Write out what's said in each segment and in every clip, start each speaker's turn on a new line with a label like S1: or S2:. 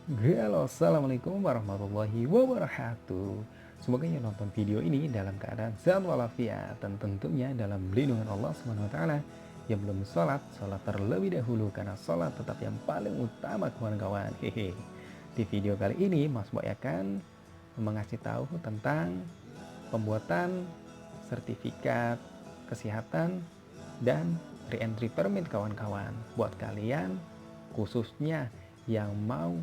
S1: Halo, assalamualaikum warahmatullahi wabarakatuh. Semoga yang nonton video ini dalam keadaan sehat walafiat dan tentunya dalam lindungan Allah Subhanahu wa taala. Yang belum sholat, sholat terlebih dahulu karena sholat tetap yang paling utama kawan-kawan. Hehe. Di video kali ini Mas Boy akan mengasih tahu tentang pembuatan sertifikat kesehatan dan re-entry permit kawan-kawan. Buat kalian khususnya yang mau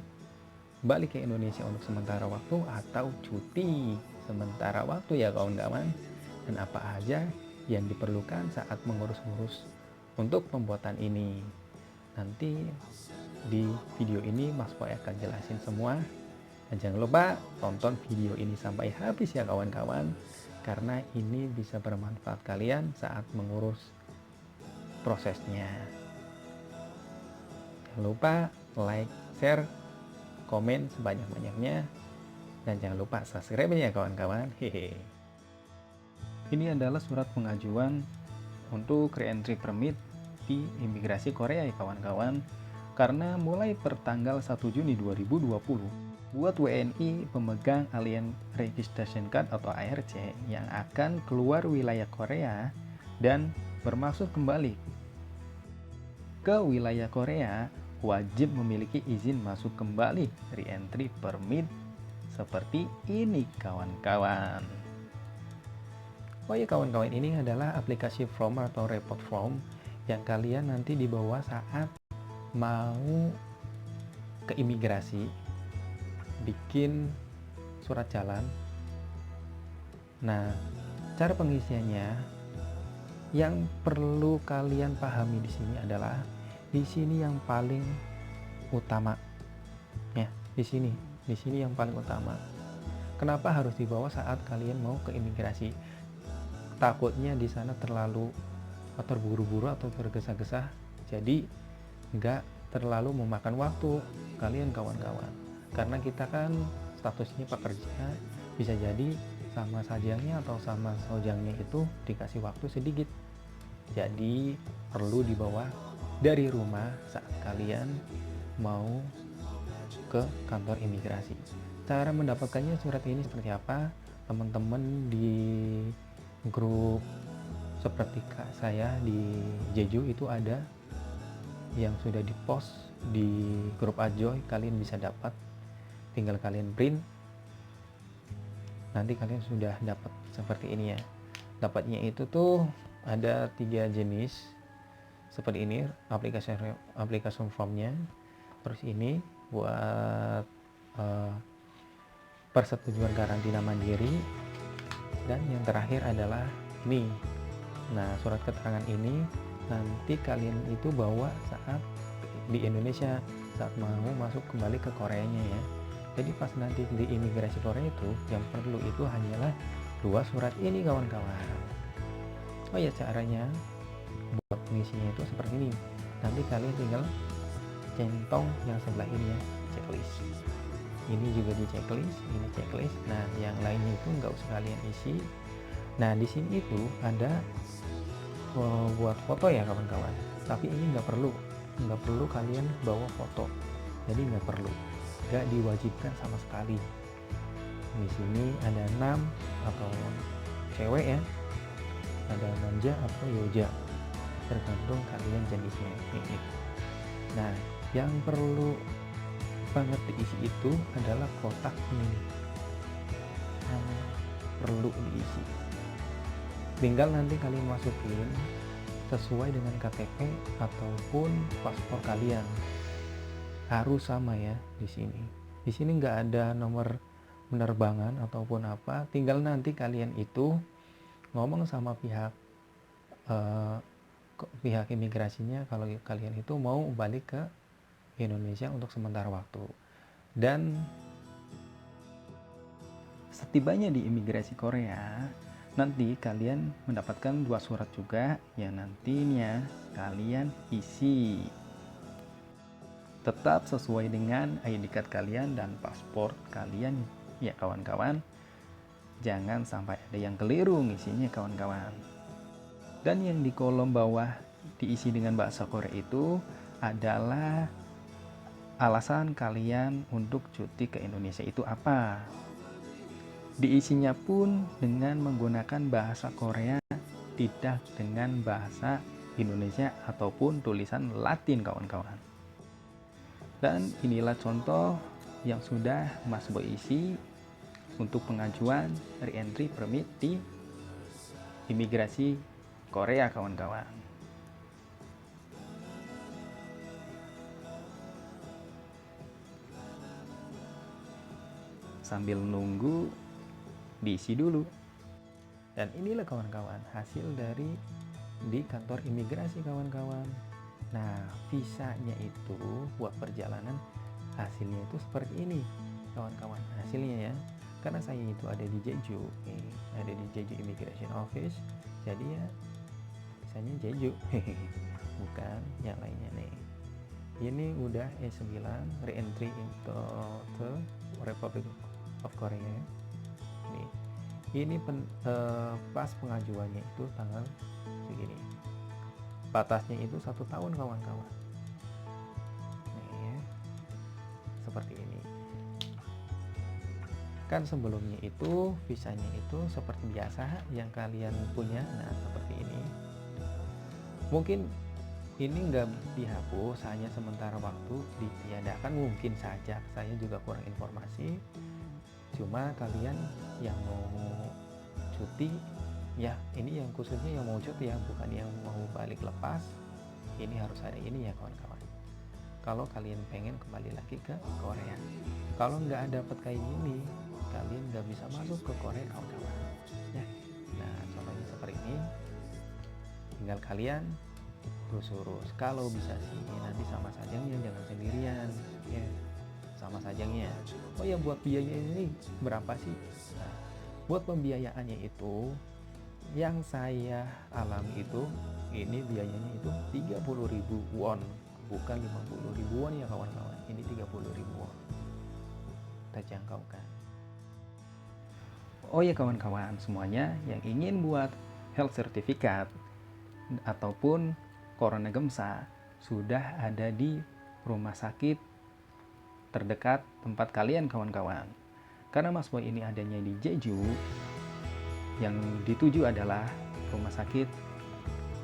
S1: balik ke Indonesia untuk sementara waktu atau cuti sementara waktu ya kawan-kawan, dan apa aja yang diperlukan saat mengurus-ngurus untuk pembuatan ini. Nanti di video ini Mas Boy akan jelasin semua, dan jangan lupa tonton video ini sampai habis ya kawan-kawan, karena ini bisa bermanfaat kalian saat mengurus prosesnya. Jangan lupa like, share, komen sebanyak-banyaknya, dan jangan lupa subscribe ya kawan-kawan. Hehe. Ini adalah surat pengajuan untuk re-entry permit di imigrasi Korea ya kawan-kawan, karena mulai pertanggal 1 Juni 2020 buat WNI pemegang Alien Registration Card atau ARC yang akan keluar wilayah Korea dan bermaksud kembali ke wilayah Korea wajib memiliki izin masuk kembali re-entry permit seperti ini kawan-kawan. Oh ya kawan-kawan, ini adalah aplikasi form atau report form yang kalian nanti dibawa saat mau ke imigrasi bikin surat jalan. Nah, cara pengisiannya yang perlu kalian pahami di sini adalah di sini yang paling utama ya, di sini yang paling utama. Kenapa harus dibawa saat kalian mau ke imigrasi? Takutnya di sana terlalu terburu-buru atau tergesa-gesa, jadi nggak terlalu memakan waktu kalian kawan-kawan, karena kita kan statusnya pekerja, bisa jadi sama sajangnya atau sama sojangnya itu dikasih waktu sedikit, jadi perlu dibawa dari rumah saat kalian mau ke kantor imigrasi. Cara mendapatkannya surat ini seperti apa? Teman-teman di grup seperti saya di Jeju itu ada yang sudah dipost di grup Ajoy, kalian bisa dapat, tinggal kalian print, nanti kalian sudah dapat seperti ini ya. Dapatnya itu tuh ada 3 jenis seperti ini aplikasi formnya, terus ini buat persetujuan karantina mandiri, dan yang terakhir adalah ini. Nah, surat keterangan ini nanti kalian itu bawa saat di Indonesia saat mau masuk kembali ke Koreanya ya. Jadi pas nanti di imigrasi Korea itu yang perlu itu hanyalah 2 surat ini kawan-kawan. Oh ya, caranya buat pengisinya itu seperti ini. Nanti kalian tinggal centong yang sebelah ini ya, checklist. Ini juga di checklist, ini checklist. Nah, yang lainnya itu nggak usah kalian isi. Nah, di sini itu ada buat foto ya kawan-kawan. Tapi ini nggak perlu kalian bawa foto. Jadi nggak perlu, nggak diwajibkan sama sekali. Di sini ada 6 atau cewek ya, ada manja atau yoja, tergantung kalian jenisnya. Nah, yang perlu banget diisi itu adalah kotak ini nih, yang perlu diisi. Tinggal nanti kalian masukin sesuai dengan KTP ataupun paspor kalian, harus sama ya di sini. Di sini nggak ada nomor penerbangan ataupun apa, tinggal nanti kalian itu ngomong sama pihak imigrasinya kalau kalian itu mau balik ke Indonesia untuk sementara waktu. Dan setibanya di imigrasi Korea, nanti kalian mendapatkan 2 surat juga yang nantinya kalian isi. Tetap sesuai dengan ID card kalian dan paspor kalian ya kawan-kawan. Jangan sampai ada yang keliru ngisinya kawan-kawan. Dan yang di kolom bawah diisi dengan bahasa Korea itu adalah alasan kalian untuk cuti ke Indonesia itu apa. Diisinya pun dengan menggunakan bahasa Korea, tidak dengan bahasa Indonesia ataupun tulisan Latin kawan-kawan. Dan inilah contoh yang sudah Mas Boy isi untuk pengajuan re-entry permit di imigrasi Korea kawan-kawan. Sambil nunggu diisi dulu. Dan inilah kawan-kawan hasil dari di kantor imigrasi kawan-kawan. Nah, visanya itu buat perjalanan hasilnya itu seperti ini kawan-kawan, hasilnya ya. Karena saya itu ada di Jeju, ada di Jeju Immigration Office, jadi ya visanya Jeju, bukan yang lainnya nih. Ini udah E9 re-entry into the Republic of Korea. Ini pas pengajuannya itu tanggal segini. Batasnya itu 1 tahun kawan-kawan. Nih ya, seperti ini. Kan sebelumnya itu visanya itu seperti biasa yang kalian punya. Nah seperti ini. Mungkin ini nggak dihapus, hanya sementara waktu ditiadakan, mungkin saja. Saya juga kurang informasi. Cuma kalian yang mau cuti ya, ini yang khususnya yang mau cuti ya, bukan yang mau balik lepas, ini harus ada ini ya kawan-kawan. Kalau kalian pengen kembali lagi ke Korea, kalau nggak dapat kayak gini, kalian nggak bisa masuk ke Korea kawan-kawan ya. Nah contohnya seperti ini, tinggal kalian urus. Kalau bisa sih nanti sama sajangnya, jangan sendirian ya, sama sajangnya. Oh ya, buat biaya ini berapa sih? Nah, buat pembiayaannya itu yang saya alami itu, ini biayanya itu 30.000 won, bukan 50.000 won ya kawan-kawan. Ini 30.000 won kita jangkaukan. Oh ya kawan-kawan semuanya yang ingin buat health certificate ataupun Corona Gemsa sudah ada di rumah sakit terdekat tempat kalian kawan-kawan. Karena Mas Boy ini adanya di Jeju, yang dituju adalah rumah sakit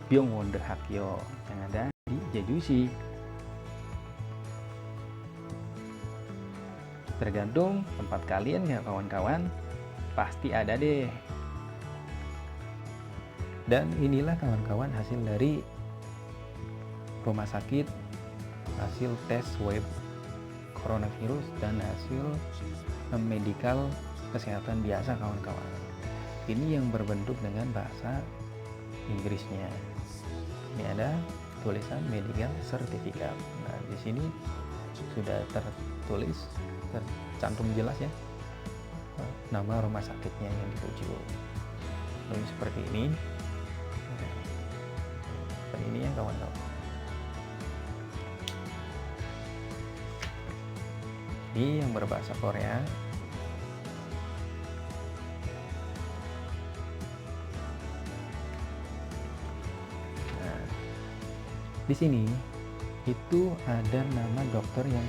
S1: Byungwon Hakyo yang ada di Jeju-si. Tergantung tempat kalian ya kawan-kawan, pasti ada deh. Dan inilah kawan-kawan hasil dari rumah sakit, hasil tes swab coronavirus dan hasil medikal kesehatan biasa kawan-kawan. Ini yang berbentuk dengan bahasa Inggrisnya. Ini ada tulisan medical certificate. Nah, di sini sudah tertulis, tercantum jelas ya, nama rumah sakitnya yang dituju. Lalu seperti ini. Dan ini ya kawan-kawan. Ini yang berbahasa Korea. Nah, di sini itu ada nama dokter yang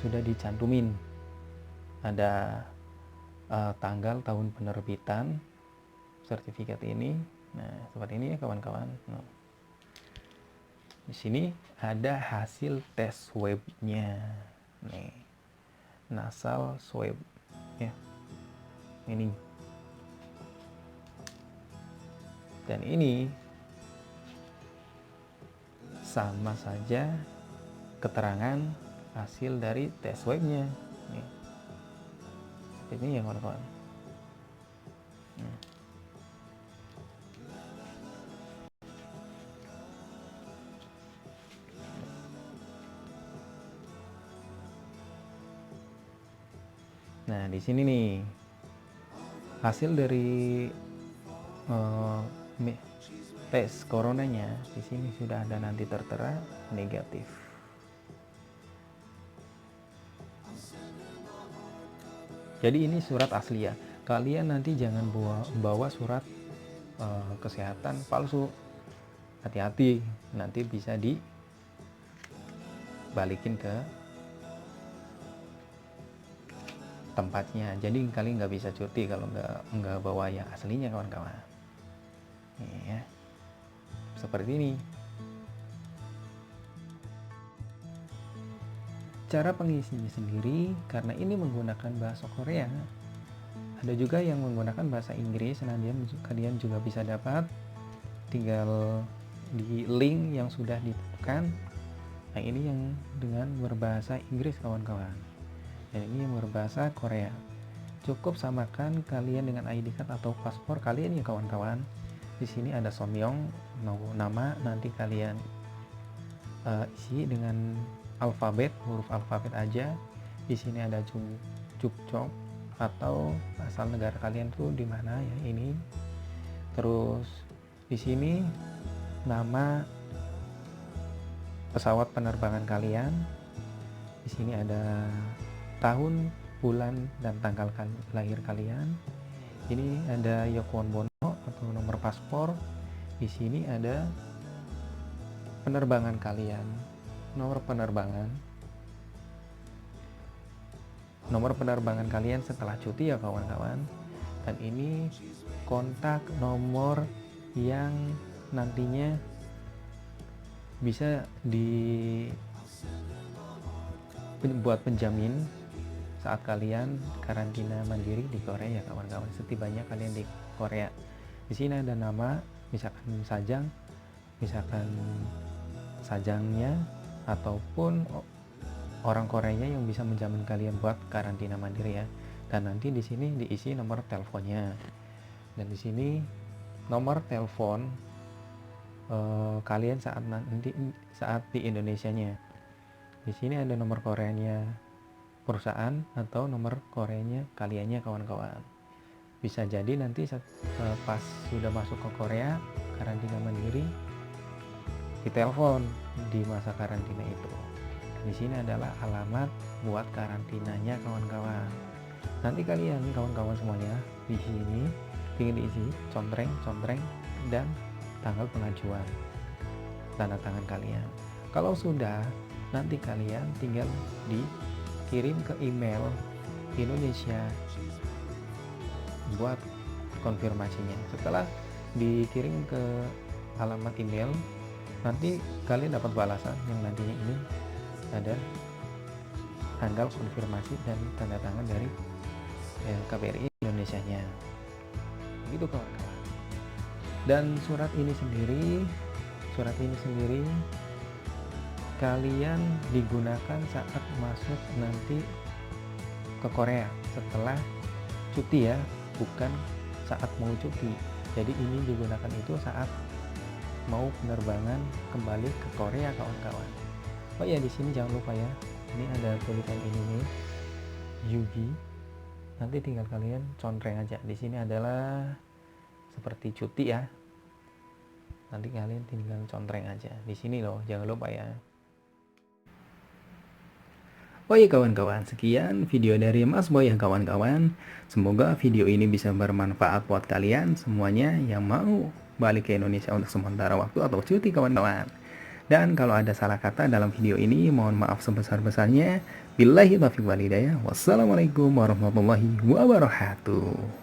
S1: sudah dicantumin. Ada tanggal tahun penerbitan sertifikat ini. Nah, seperti ini ya kawan-kawan. Nah, di sini ada hasil tes swab-nya. Nih. Nasal swab ya, ini. Dan ini sama saja keterangan hasil dari tes swab-nya. Nih. Seperti ini ya kawan-kawan. Nah, di sini nih hasil dari tes coronanya, di sini sudah ada nanti tertera negatif. Jadi ini surat asli ya. Kalian nanti jangan bawa surat kesehatan palsu. Hati-hati, nanti bisa dibalikin ke tempatnya. Jadi kalian nggak bisa cuti kalau nggak bawa yang aslinya kawan-kawan. Ya, seperti ini. Cara pengisinya sendiri, karena ini menggunakan bahasa Korea, ada juga yang menggunakan bahasa Inggris. Nah, kalian juga bisa dapat, tinggal di link yang sudah ditemukan. Nah, ini yang dengan berbahasa Inggris kawan-kawan, dan ini yang berbahasa Korea. Cukup samakan kalian dengan ID card atau paspor kalian ya kawan-kawan. Di sini ada Somyong, nama, nanti kalian isi dengan huruf alfabet aja. Di sini ada Jukjok atau asal negara kalian tuh di mana ya ini. Terus di sini nama pesawat penerbangan kalian. Di sini ada tahun, bulan, dan tanggal lahir kalian. Ini ada Yokwon Bono atau nomor paspor. Di sini ada penerbangan kalian, nomor penerbangan kalian setelah cuti ya kawan-kawan. Dan ini kontak nomor yang nantinya bisa buat penjamin saat kalian karantina mandiri di Korea ya kawan-kawan. Setibanya kalian di Korea. Di sini ada nama, misalkan sajangnya ataupun orang Koreanya yang bisa menjamin kalian buat karantina mandiri ya. Dan nanti di sini diisi nomor teleponnya. Dan di sini nomor telepon kalian saat di Indonesianya. Di sini ada nomor Koreanya perusahaan atau nomor Koreanya kaliannya kawan-kawan. Bisa jadi nanti pas sudah masuk ke Korea karantina mandiri, ditelepon di masa karantina itu. Di sini adalah alamat buat karantinanya kawan-kawan. Nanti kalian kawan-kawan semuanya di sini tinggal diisi contreng dan tanggal pengajuan, tanda tangan kalian. Kalau sudah, nanti kalian tinggal dikirim ke email Indonesia buat konfirmasinya. Setelah dikirim ke alamat email, nanti kalian dapat balasan yang nantinya ini ada tanggal konfirmasi dan tanda tangan dari KBRI Indonesianya. Begitu kawan-kawan. Dan surat ini sendiri kalian digunakan saat masuk nanti ke Korea setelah cuti ya, bukan saat mau cuti. Jadi ini digunakan itu saat mau penerbangan kembali ke Korea kawan-kawan. Oh ya, di sini jangan lupa ya, ini ada tulisan ini nih, Yugi. Nanti tinggal kalian contreng aja. Di sini adalah seperti cuti ya. Nanti kalian tinggal contreng aja. Di sini loh, jangan lupa ya. Oh iya kawan-kawan, sekian video dari Mas Boy ya kawan-kawan. Semoga video ini bisa bermanfaat buat kalian semuanya yang mau balik ke Indonesia untuk sementara waktu atau cuti kawan-kawan. Dan kalau ada salah kata dalam video ini, mohon maaf sebesar-besarnya. Billahi taufiq wal hidayah. Wassalamualaikum warahmatullahi wabarakatuh.